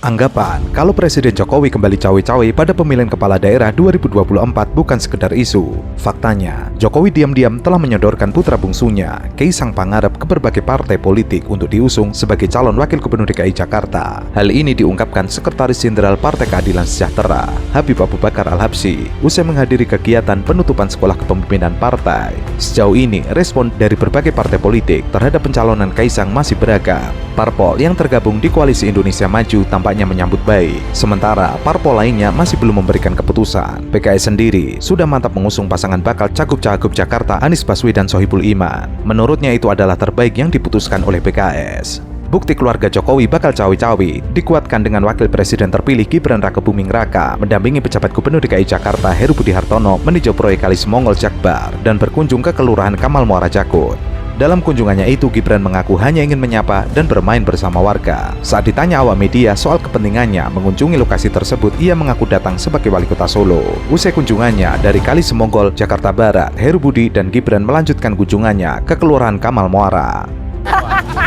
Anggapan kalau Presiden Jokowi kembali cawe-cawe pada pemilihan kepala daerah 2024 bukan sekedar isu. Faktanya, Jokowi diam-diam telah menyodorkan putra bungsunya, Kaisang Pangarep, ke berbagai partai politik untuk diusung sebagai calon wakil gubernur DKI Jakarta. Hal ini diungkapkan Sekretaris Jenderal Partai Keadilan Sejahtera, Habib Abu Bakar Al-Habsyi, usai menghadiri kegiatan penutupan sekolah kepemimpinan partai. Sejauh ini, respon dari berbagai partai politik terhadap pencalonan Kaisang masih beragam. Parpol yang tergabung di Koalisi Indonesia Maju tampaknya menyambut baik, sementara parpol lainnya masih belum memberikan keputusan. PKS sendiri sudah mantap mengusung pasangan bakal Cagup-Cagup Jakarta Anies Baswedan Sohibul Iman. Menurutnya itu adalah terbaik yang diputuskan oleh PKS. Bukti keluarga Jokowi bakal cawe-cawe dikuatkan dengan Wakil Presiden terpilih Gibran Rakebuming Raka mendampingi pejabat Gubernur DKI Jakarta Heru Budi Hartono meninjau proyek Kali Semongol Jakbar dan berkunjung ke Kelurahan Kamal Muara Jakut. Dalam kunjungannya itu, Gibran mengaku hanya ingin menyapa dan bermain bersama warga. Saat ditanya awak media soal kepentingannya mengunjungi lokasi tersebut, ia mengaku datang sebagai wali kota Solo. Usai kunjungannya dari Kali Semonggol, Jakarta Barat, Heru Budi dan Gibran melanjutkan kunjungannya ke Kelurahan Kamal Muara.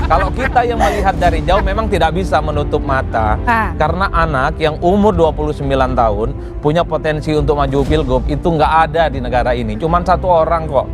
Kalau kita yang melihat dari jauh memang tidak bisa menutup mata karena anak yang umur 29 tahun punya potensi untuk maju pilgub itu nggak ada di negara ini. Cuman satu orang kok.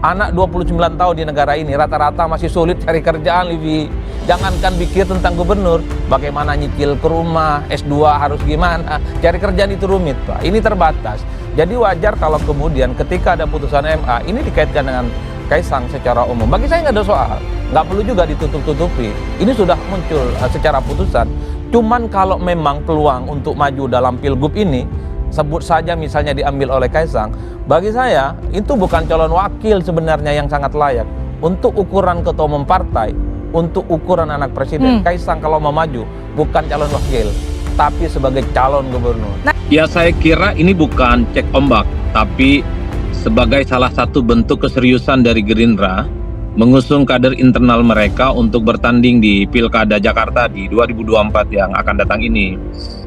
Anak 29 tahun di negara ini rata-rata masih sulit cari kerjaan, Livi. Jangankan pikir tentang gubernur, bagaimana nyicil ke rumah, S2 harus gimana, cari kerjaan itu rumit, Pak. Ini terbatas. Jadi wajar kalau kemudian ketika ada putusan MA, ini dikaitkan dengan Kaisang secara umum. Bagi saya nggak ada soal, nggak perlu juga ditutup-tutupi. Ini sudah muncul secara putusan. Cuman kalau memang peluang untuk maju dalam pilgub ini, sebut saja misalnya diambil oleh Kaisang, bagi saya itu bukan calon wakil sebenarnya yang sangat layak. Untuk ukuran ketua umum partai, untuk ukuran anak presiden, Kaisang kalau mau maju bukan calon wakil, tapi sebagai calon gubernur. Ya, saya kira ini bukan cek ombak, tapi sebagai salah satu bentuk keseriusan dari Gerindra mengusung kader internal mereka untuk bertanding di Pilkada Jakarta di 2024 yang akan datang ini.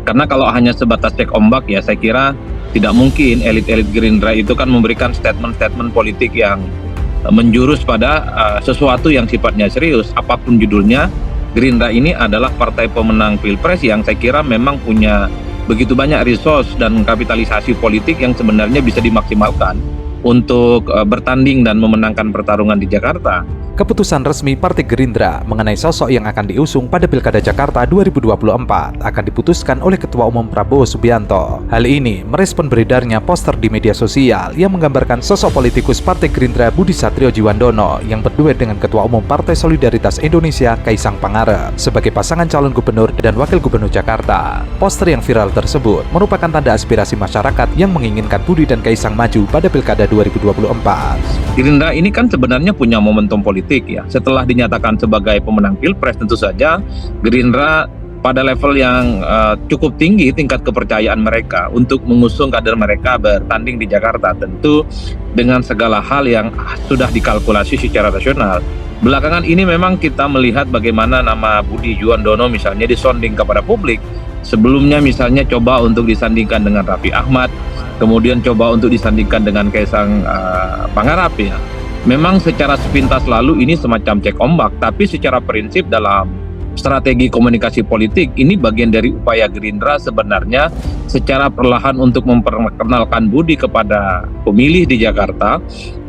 Karena kalau hanya sebatas cek ombak, ya saya kira tidak mungkin elit-elit Gerindra itu kan memberikan statement-statement politik yang menjurus pada sesuatu yang sifatnya serius. Apapun judulnya, Gerindra ini adalah partai pemenang Pilpres yang saya kira memang punya begitu banyak resource dan kapitalisasi politik yang sebenarnya bisa dimaksimalkan untuk bertanding dan memenangkan pertarungan di Jakarta. Keputusan resmi Partai Gerindra mengenai sosok yang akan diusung pada Pilkada Jakarta 2024 akan diputuskan oleh Ketua Umum Prabowo Subianto. Hal ini merespon beredarnya poster di media sosial yang menggambarkan sosok politikus Partai Gerindra Budi Satrio Djiwandono yang berduet dengan Ketua Umum Partai Solidaritas Indonesia Kaisang Pangarep sebagai pasangan calon gubernur dan wakil gubernur Jakarta. Poster yang viral tersebut merupakan tanda aspirasi masyarakat yang menginginkan Budi dan Kaisang maju pada Pilkada 2024. Gerindra ini kan sebenarnya punya momentum politik ya. Setelah dinyatakan sebagai pemenang Pilpres, tentu saja Gerindra pada level yang cukup tinggi tingkat kepercayaan mereka untuk mengusung kader mereka bertanding di Jakarta, tentu dengan segala hal yang sudah dikalkulasi secara rasional. Belakangan ini memang kita melihat bagaimana nama Budi Djiwandono misalnya disonding kepada publik. Sebelumnya misalnya coba untuk disandingkan dengan Raffi Ahmad, kemudian coba untuk disandingkan dengan Kaisang Pangarep ya. Memang secara sepintas lalu ini semacam cek ombak, tapi secara prinsip dalam strategi komunikasi politik ini bagian dari upaya Gerindra sebenarnya secara perlahan untuk memperkenalkan Budi kepada pemilih di Jakarta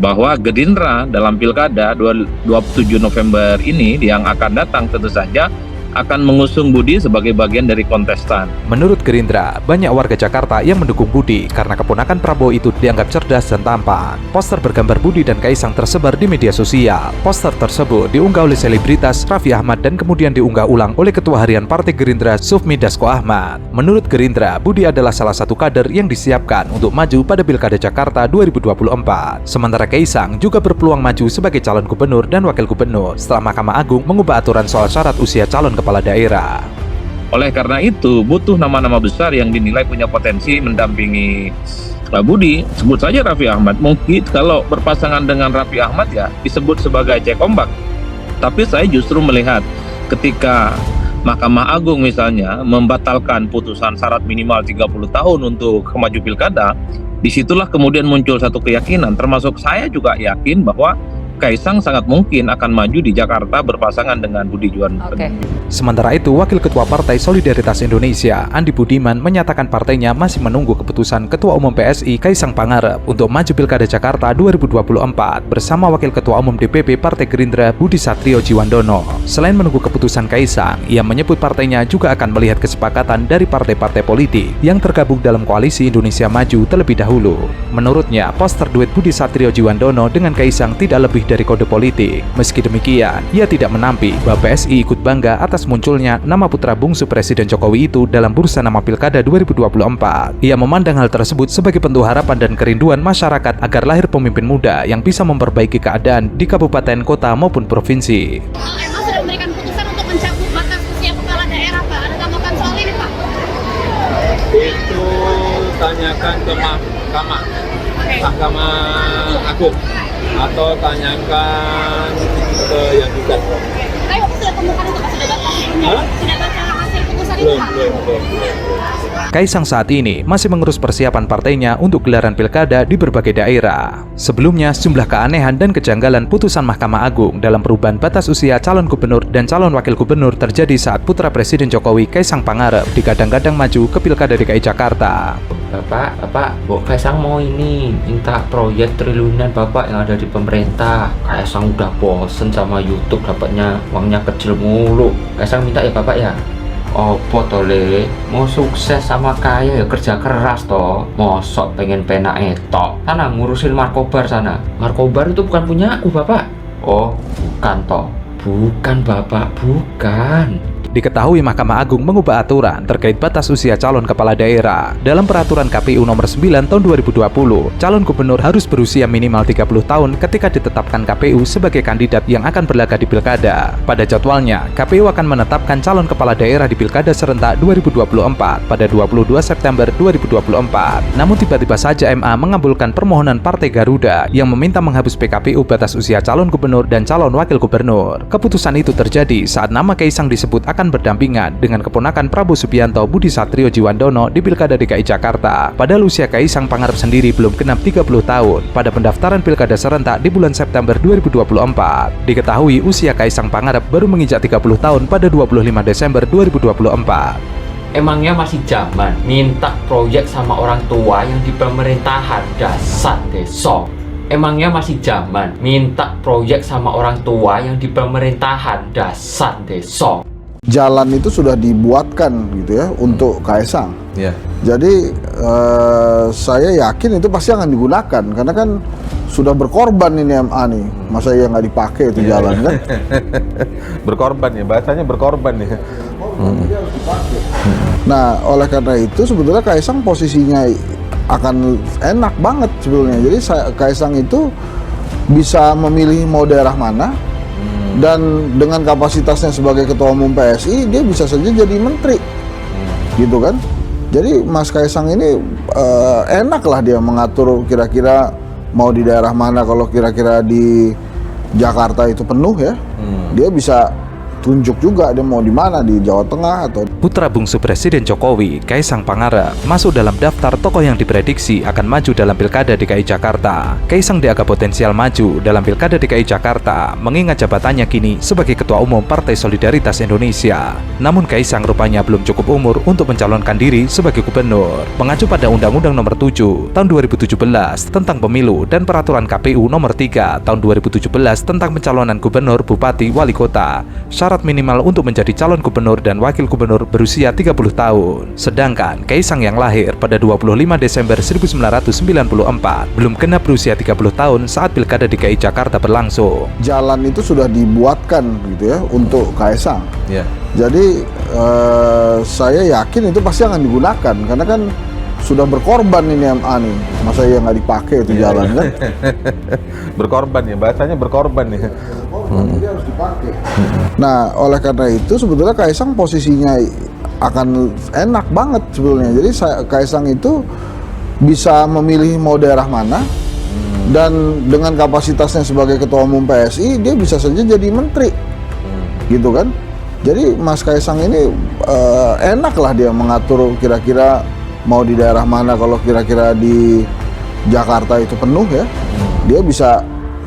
bahwa Gerindra dalam Pilkada 27 November ini yang akan datang tentu saja akan mengusung Budi sebagai bagian dari kontestan. Menurut Gerindra, banyak warga Jakarta yang mendukung Budi karena keponakan Prabowo itu dianggap cerdas dan tampan. Poster bergambar Budi dan Kaisang tersebar di media sosial. Poster tersebut diunggah oleh selebritas Raffi Ahmad dan kemudian diunggah ulang oleh Ketua Harian Partai Gerindra Sufmi Dasko Ahmad. Menurut Gerindra, Budi adalah salah satu kader yang disiapkan untuk maju pada Pilkada Jakarta 2024. Sementara Kaisang juga berpeluang maju sebagai calon gubernur dan wakil gubernur setelah Mahkamah Agung mengubah aturan soal syarat usia calon kepala daerah. Oleh karena itu, butuh nama-nama besar yang dinilai punya potensi mendampingi Budi. Sebut saja Raffi Ahmad. Mungkin kalau berpasangan dengan Raffi Ahmad ya disebut sebagai cek ombak. Tapi saya justru melihat ketika Mahkamah Agung misalnya membatalkan putusan syarat minimal 30 tahun untuk maju pilkada, disitulah kemudian muncul satu keyakinan, termasuk saya juga yakin bahwa Kaisang sangat mungkin akan maju di Jakarta berpasangan dengan Budi Juwandono. Sementara itu, Wakil Ketua Partai Solidaritas Indonesia, Andi Budiman, menyatakan partainya masih menunggu keputusan Ketua Umum PSI Kaisang Pangarep untuk maju Pilkada Jakarta 2024 bersama Wakil Ketua Umum DPP Partai Gerindra Budi Satrio Djiwandono. Selain menunggu keputusan Kaisang, ia menyebut partainya juga akan melihat kesepakatan dari partai-partai politik yang tergabung dalam Koalisi Indonesia Maju terlebih dahulu. Menurutnya, poster duet Budi Satrio Djiwandono dengan Kaisang tidak lebih dari kode politik. Meski demikian, ia tidak menampik bahwa PSI ikut bangga atas munculnya nama putra bungsu Presiden Jokowi itu dalam bursa nama Pilkada 2024. Ia memandang hal tersebut sebagai bentuk harapan dan kerinduan masyarakat agar lahir pemimpin muda yang bisa memperbaiki keadaan di kabupaten, kota, maupun provinsi. Emang sudah memberikan putusan untuk mencabut batas usia kepala daerah, Pak. Ada tanggapan soal ini, Pak? Itu tanyakan ke Mahkamah Agung atau tanyakan ke yang gugat. Tapi Bapak sudah temukan itu, Pak? Sudah baca hasilnya? Sudah baca hasil putusan itu, Pak? Belum. Kaisang saat ini masih mengurus persiapan partainya untuk gelaran pilkada di berbagai daerah. Sebelumnya, sejumlah keanehan dan kejanggalan putusan Mahkamah Agung dalam perubahan batas usia calon gubernur dan calon wakil gubernur terjadi saat putra Presiden Jokowi Kaisang Pangarep digadang-gadang maju ke Pilkada DKI Jakarta. Bapak, Kaisang mau ini minta proyek triliunan Bapak yang ada di pemerintah. Kaisang udah bosen sama YouTube, dapatnya uangnya kecil mulu. Kaisang minta ya Bapak ya. Opo tole, mau sukses sama kaya ya kerja keras toh. Mosok pengen penak etok. Sana ngurusin Markobar sana. Markobar itu bukan punya aku Bapak. Oh, bukan toh. Bukan Bapak, bukan. Diketahui Mahkamah Agung mengubah aturan terkait batas usia calon kepala daerah. Dalam peraturan KPU nomor 9 tahun 2020, calon gubernur harus berusia minimal 30 tahun ketika ditetapkan KPU sebagai kandidat yang akan berlaga di pilkada. Pada jadwalnya, KPU akan menetapkan calon kepala daerah di Pilkada serentak 2024 pada 22 September 2024. Namun tiba-tiba saja MA mengabulkan permohonan Partai Garuda yang meminta menghapus PKPU batas usia calon gubernur dan calon wakil gubernur. Keputusan itu terjadi saat nama Kaisang disebut akan berdampingan dengan keponakan Prabowo Subianto Budi Satrio Djiwandono di Pilkada DKI Jakarta. Padahal usia Kaisang Pangarep sendiri belum genap 30 tahun pada pendaftaran Pilkada serentak di bulan September 2024. Diketahui usia Kaisang Pangarep baru menginjak 30 tahun pada 25 Desember 2024. Emangnya masih zaman minta proyek sama orang tua yang di pemerintahan, dasar desok. Emangnya masih zaman minta proyek sama orang tua yang di pemerintahan, dasar desok. Jalan itu sudah dibuatkan gitu ya untuk Kaisang. Jadi saya yakin itu pasti akan digunakan karena kan sudah berkorban ini MA nih. Masa ya nggak dipakai itu jalan kan? Berkorban ya, bahasanya berkorban ya. Nah, oleh karena itu sebetulnya Kaisang posisinya akan enak banget sebetulnya. Jadi Kaisang itu bisa memilih mau daerah mana. Dan dengan kapasitasnya sebagai ketua umum PSI, dia bisa saja jadi menteri, gitu kan? Jadi Mas Kaisang ini enak lah dia mengatur kira-kira mau di daerah mana. Kalau kira-kira di Jakarta itu penuh ya, dia bisa tunjuk juga dia mau di mana, di Jawa Tengah atau. Putra bungsu Presiden Jokowi, Kaisang Pangarep, masuk dalam daftar tokoh yang diprediksi akan maju dalam Pilkada DKI Jakarta. Kaisang dianggap potensial maju dalam Pilkada DKI Jakarta, mengingat jabatannya kini sebagai Ketua Umum Partai Solidaritas Indonesia. Namun Kaisang rupanya belum cukup umur untuk mencalonkan diri sebagai gubernur. Mengacu pada Undang-Undang Nomor 7 Tahun 2017 tentang Pemilu dan Peraturan KPU Nomor 3 Tahun 2017 tentang pencalonan gubernur, bupati, wali kota, syarat minimal untuk menjadi calon gubernur dan wakil gubernur berusia 30 tahun. Sedangkan Kaisang yang lahir pada 25 Desember 1994 belum genap berusia 30 tahun saat Pilkada DKI Jakarta berlangsung. Jalan itu sudah dibuatkan gitu ya untuk Kaisang. Jadi saya yakin itu pasti akan digunakan karena kan sudah berkorban ini MA nih. Masa ya nggak dipakai itu jalan kan? Berkorban ya, bahasanya berkorban ya. Jadi harus dipakai. Nah, oleh karena itu sebetulnya Kaisang posisinya akan enak banget sebetulnya. Jadi Kaisang itu bisa memilih mau daerah mana. Dan dengan kapasitasnya sebagai ketua umum PSI, dia bisa saja jadi menteri. Gitu kan? Jadi Mas Kaisang ini enak lah dia mengatur kira-kira mau di daerah mana. Kalau kira-kira di Jakarta itu penuh ya, dia bisa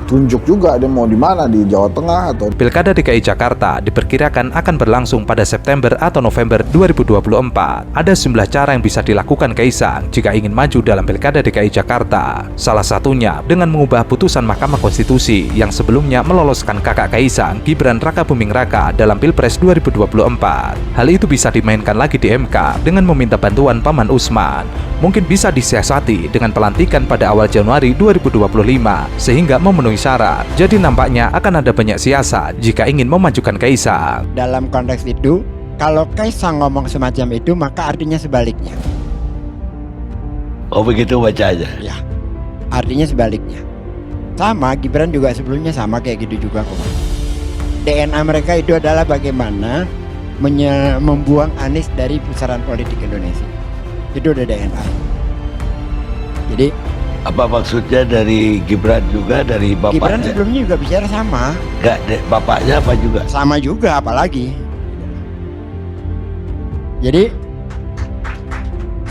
tunjuk juga dia mau di mana, di Jawa Tengah atau Pilkada DKI Jakarta diperkirakan akan berlangsung pada September atau November 2024. Ada sejumlah cara yang bisa dilakukan Kaisang jika ingin maju dalam Pilkada DKI Jakarta. Salah satunya dengan mengubah putusan Mahkamah Konstitusi yang sebelumnya meloloskan kakak Kaisang, Gibran Rakabuming Raka dalam Pilpres 2024. Hal itu bisa dimainkan lagi di MK dengan meminta bantuan Paman Usman. Mungkin bisa disiasati dengan pelantikan pada awal Januari 2025 sehingga memenuhi syarat. Jadi nampaknya akan ada banyak siasat jika ingin memajukan Kaisang. Dalam konteks itu, kalau Kaisang ngomong semacam itu, maka artinya sebaliknya. Oh begitu bacanya? Ya, artinya sebaliknya. Sama, Gibran juga sebelumnya sama kayak gitu juga kok. DNA mereka itu adalah bagaimana membuang Anies dari pusaran politik Indonesia. Itu udah DNA. Jadi apa maksudnya dari Gibran juga, dari bapaknya? Gibran sebelumnya juga bicara sama. Enggak, bapaknya apa juga? Sama juga, apalagi. Jadi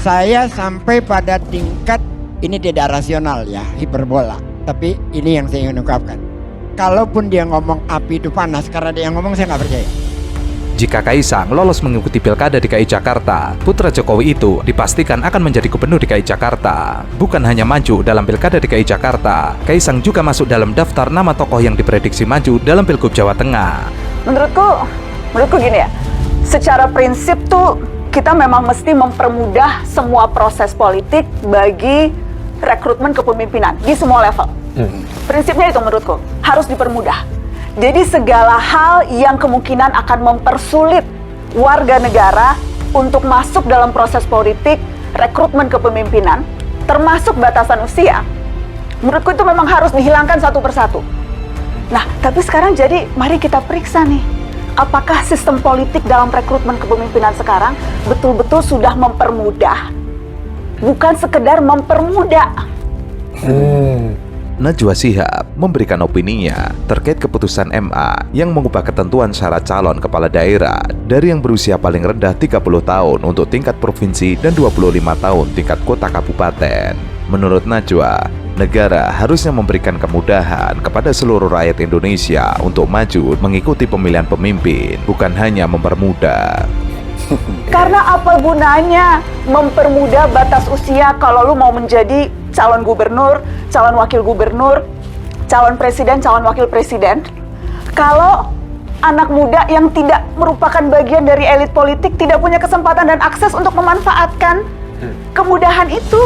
saya sampai pada tingkat ini tidak rasional ya, hiperbola. Tapi ini yang saya ingin ungkapkan. Kalaupun dia ngomong api itu panas, karena dia yang ngomong saya nggak percaya. Jika Kaisang lolos mengikuti Pilkada DKI Jakarta, putra Jokowi itu dipastikan akan menjadi gubernur DKI Jakarta. Bukan hanya maju dalam Pilkada DKI Jakarta, Kaisang juga masuk dalam daftar nama tokoh yang diprediksi maju dalam Pilgub Jawa Tengah. Menurutku gini ya, secara prinsip tuh kita memang mesti mempermudah semua proses politik bagi rekrutmen kepemimpinan di semua level. Prinsipnya itu menurutku harus dipermudah. Jadi segala hal yang kemungkinan akan mempersulit warga negara untuk masuk dalam proses politik, rekrutmen kepemimpinan, termasuk batasan usia, menurutku itu memang harus dihilangkan satu persatu. Nah, tapi sekarang jadi mari kita periksa nih, apakah sistem politik dalam rekrutmen kepemimpinan sekarang betul-betul sudah mempermudah, bukan sekedar mempermudah. Najwa Shihab memberikan opininya terkait keputusan MA yang mengubah ketentuan syarat calon kepala daerah dari yang berusia paling rendah 30 tahun untuk tingkat provinsi dan 25 tahun tingkat kota kabupaten. Menurut Najwa, negara harusnya memberikan kemudahan kepada seluruh rakyat Indonesia untuk maju mengikuti pemilihan pemimpin, bukan hanya mempermudah. Karena apa gunanya mempermudah batas usia kalau lu mau menjadi calon gubernur, calon wakil gubernur, calon presiden, calon wakil presiden, kalau anak muda yang tidak merupakan bagian dari elit politik tidak punya kesempatan dan akses untuk memanfaatkan kemudahan itu.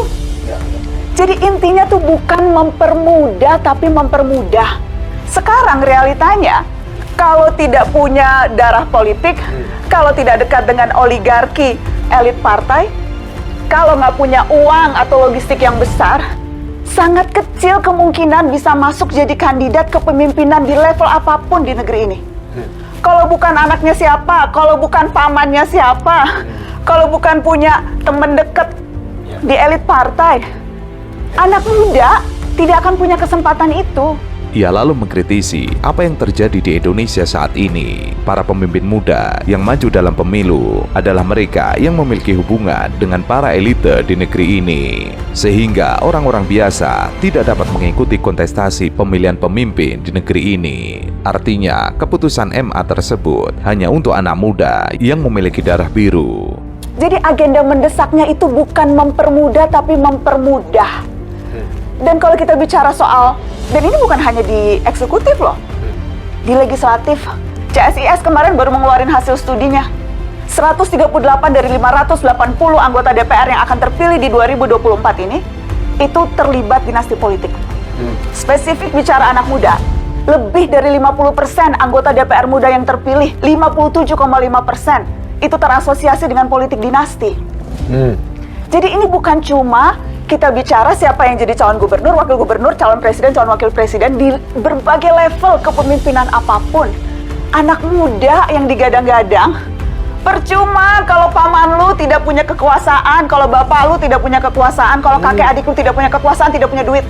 Jadi intinya tuh bukan mempermudah tapi mempermudah. Sekarang realitanya, kalau tidak punya darah politik, kalau tidak dekat dengan oligarki elit partai, kalau nggak punya uang atau logistik yang besar, sangat kecil kemungkinan bisa masuk jadi kandidat kepemimpinan di level apapun di negeri ini. Kalau bukan anaknya siapa, kalau bukan pamannya siapa, kalau bukan punya teman dekat di elit partai, anak muda tidak akan punya kesempatan itu. Ia lalu mengkritisi apa yang terjadi di Indonesia saat ini. Para pemimpin muda yang maju dalam pemilu adalah mereka yang memiliki hubungan dengan para elite di negeri ini. Sehingga orang-orang biasa tidak dapat mengikuti kontestasi pemilihan pemimpin di negeri ini. Artinya, keputusan MA tersebut hanya untuk anak muda yang memiliki darah biru. Jadi agenda mendesaknya itu bukan mempermudah tapi mempermudah. Dan kalau kita bicara soal, dan ini bukan hanya di eksekutif loh, di legislatif, CSIS kemarin baru mengeluarkan hasil studinya. 138 dari 580 anggota DPR yang akan terpilih di 2024 ini, itu terlibat dinasti politik. Spesifik bicara anak muda, lebih dari 50% anggota DPR muda yang terpilih, 57,5%, itu terasosiasi dengan politik dinasti. Jadi ini bukan cuma kita bicara siapa yang jadi calon gubernur, wakil gubernur, calon presiden, calon wakil presiden di berbagai level kepemimpinan apapun. Anak muda yang digadang-gadang, percuma kalau paman lu tidak punya kekuasaan, kalau bapak lu tidak punya kekuasaan, kalau kakek adik lu tidak punya kekuasaan, tidak punya duit.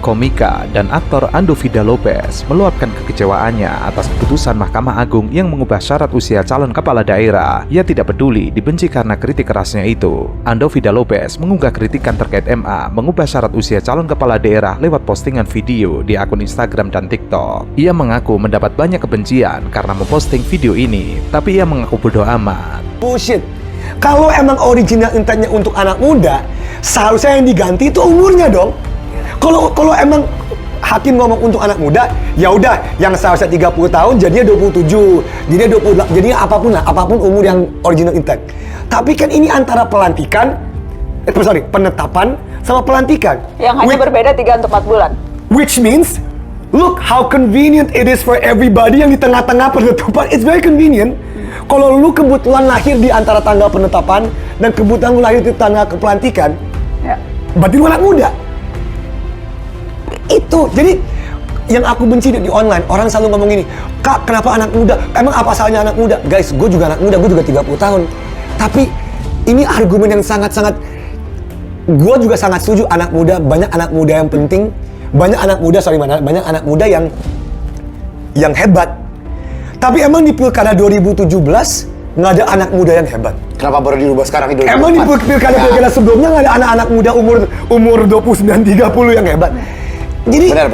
Komika dan aktor Andovida Lopez meluapkan kekecewaannya atas keputusan Mahkamah Agung yang mengubah syarat usia calon kepala daerah. Ia tidak peduli dibenci karena kritik kerasnya itu. Andovida Lopez mengunggah kritikan terkait MA mengubah syarat usia calon kepala daerah lewat postingan video di akun Instagram dan TikTok. Ia mengaku mendapat banyak kebencian karena memposting video ini, tapi ia mengaku bodoh amat. Bullshit. Kalau emang original intentnya untuk anak muda, seharusnya yang diganti itu umurnya dong. Kalau emang hakim ngomong untuk anak muda, ya udah yang seharusnya 30 tahun jadinya 27, jadinya 28, jadinya apapun umur yang original intent. Tapi kan ini antara penetapan sama pelantikan. Yang hanya berbeda 3 untuk 4 bulan. Which means, look how convenient it is for everybody yang di tengah-tengah penetapan. It's very convenient. Kalau lu kebetulan lahir di antara tanggal penetapan dan kebetulan lu lahir di tanggal pelantikan, berarti lu anak muda. Itu, jadi yang aku benci di online, orang selalu ngomong gini, Kak, kenapa anak muda? Emang apa salahnya anak muda? Guys, gue juga anak muda, gue juga 30 tahun. Tapi ini argumen yang sangat-sangat, gue juga sangat setuju anak muda, banyak anak muda yang penting, banyak anak muda yang hebat. Tapi emang di Pilkada 2017 nggak ada anak muda yang hebat. Kenapa baru dirubah sekarang? Emang di Pilkada sebelumnya nggak ada anak-anak muda umur 29-30 yang hebat. Jadi benar.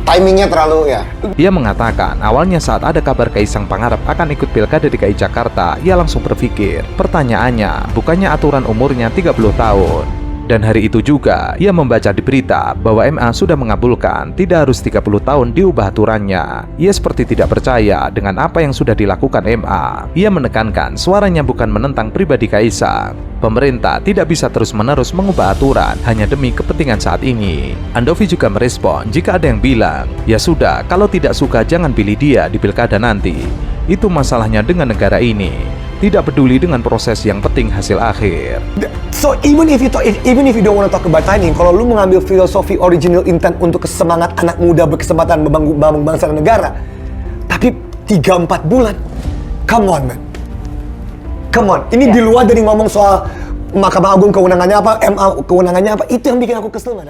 Timingnya terlalu ya. Ia mengatakan awalnya saat ada kabar Kaisang Pangarep akan ikut Pilkada DKI Jakarta, ia langsung berpikir, pertanyaannya bukannya aturan umurnya 30 tahun. Dan hari itu juga, ia membaca di berita bahwa MA sudah mengabulkan tidak harus 30 tahun diubah aturannya. Ia seperti tidak percaya dengan apa yang sudah dilakukan MA. Ia menekankan suaranya bukan menentang pribadi Kaisang. Pemerintah tidak bisa terus-menerus mengubah aturan hanya demi kepentingan saat ini. Andovi juga merespon jika ada yang bilang, ya sudah, kalau tidak suka jangan pilih dia di Pilkada nanti. Itu masalahnya dengan negara ini. Tidak peduli dengan proses, yang penting hasil akhir. So even if you don't want to talk about timing, kalau lu mengambil filosofi original intent untuk kesemangat anak muda berkesempatan membangun bangsa dan negara, tapi 3-4 bulan, come on man, come on. Ini di luar dari ngomong soal Mahkamah Agung kewenangannya apa, MA kewenangannya apa, itu yang bikin aku kesel man.